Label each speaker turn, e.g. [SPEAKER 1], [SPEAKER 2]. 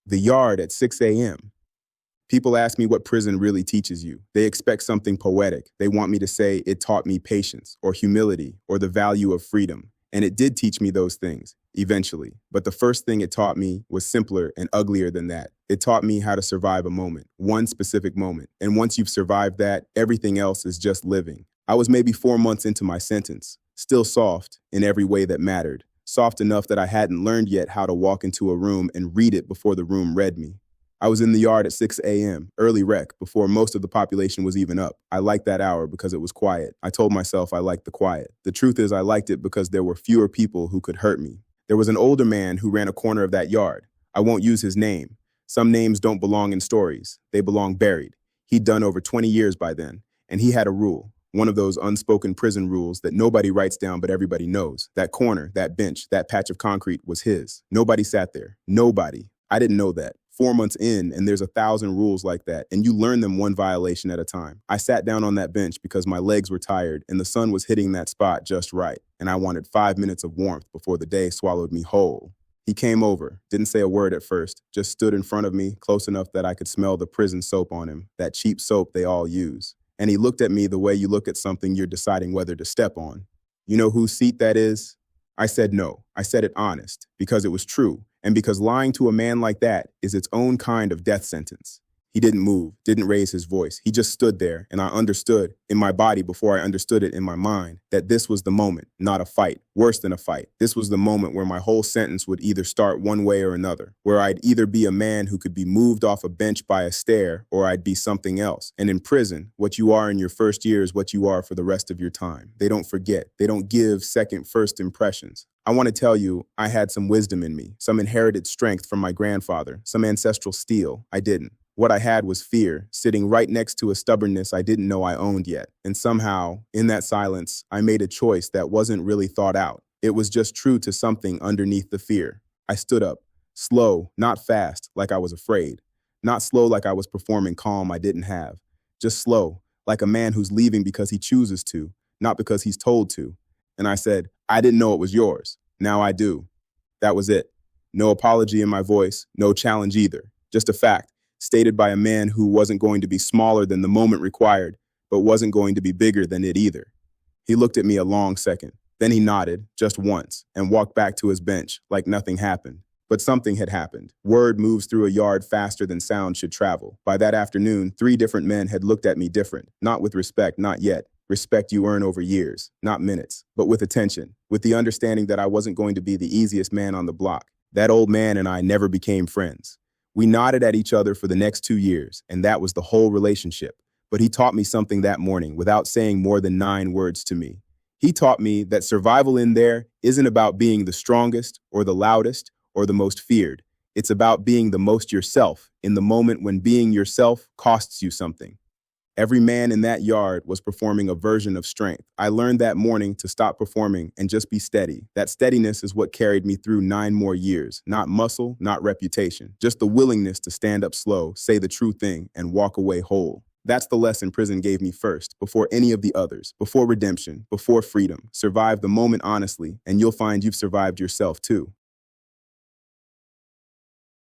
[SPEAKER 1] The yard at 6 a.m. People ask me what prison really teaches you. They expect something poetic. They want me to say it taught me patience or humility or the value of freedom. And it did teach me those things, eventually. But the first thing it taught me was simpler and uglier than that. It taught me how to survive a moment, one specific moment. And once you've survived that, everything else is just living. I was maybe 4 months into my sentence, still soft in every way that mattered. Soft enough that I hadn't learned yet how to walk into a room and read it before the room read me. I was in the yard at 6 a.m., early rec, before most of the population was even up. I liked that hour because it was quiet. I told myself I liked the quiet. The truth is I liked it because there were fewer people who could hurt me. There was an older man who ran a corner of that yard. I won't use his name. Some names don't belong in stories. They belong buried. He'd done over 20 years by then, and he had a rule. One of those unspoken prison rules that nobody writes down but everybody knows. That corner, that bench, that patch of concrete was his. Nobody sat there. Nobody. I didn't know that. 4 months in, and there's 1,000 rules like that, and you learn them one violation at a time. I sat down on that bench because my legs were tired and the sun was hitting that spot just right, and I wanted 5 minutes of warmth before the day swallowed me whole. He came over, didn't say a word at first, just stood in front of me, close enough that I could smell the prison soap on him, that cheap soap they all use. And he looked at me the way you look at something you're deciding whether to step on. You know whose seat that is? I said no. I said it honest, because it was true. And because lying to a man like that is its own kind of death sentence. He didn't move, didn't raise his voice. He just stood there, and I understood in my body before I understood it in my mind that this was the moment, not a fight, worse than a fight. This was the moment where my whole sentence would either start one way or another, where I'd either be a man who could be moved off a bench by a stair, or I'd be something else. And in prison, what you are in your first year is what you are for the rest of your time. They don't forget. They don't give second, first impressions. I want to tell you, I had some wisdom in me, some inherited strength from my grandfather, some ancestral steel. I didn't. What I had was fear, sitting right next to a stubbornness I didn't know I owned yet. And somehow, in that silence, I made a choice that wasn't really thought out. It was just true to something underneath the fear. I stood up, slow, not fast, like I was afraid. Not slow like I was performing calm I didn't have. Just slow, like a man who's leaving because he chooses to, not because he's told to. And I said, I didn't know it was yours. Now I do. That was it. No apology in my voice, no challenge either. Just a fact, stated by a man who wasn't going to be smaller than the moment required, but wasn't going to be bigger than it either. He looked at me a long second. Then he nodded, just once, and walked back to his bench like nothing happened. But something had happened. Word moves through a yard faster than sound should travel. By that afternoon, 3 different men had looked at me different. Not with respect, not yet. Respect you earn over years, not minutes, but with attention, with the understanding that I wasn't going to be the easiest man on the block. That old man and I never became friends. We nodded at each other for the next 2 years, and that was the whole relationship. But he taught me something that morning without saying more than 9 words to me. He taught me that survival in there isn't about being the strongest or the loudest or the most feared. It's about being the most yourself in the moment when being yourself costs you something. Every man in that yard was performing a version of strength. I learned that morning to stop performing and just be steady. That steadiness is what carried me through 9 more years. Not muscle, not reputation. Just the willingness to stand up slow, say the true thing, and walk away whole. That's the lesson prison gave me first, before any of the others, before redemption, before freedom. Survive the moment honestly, and you'll find you've survived yourself too.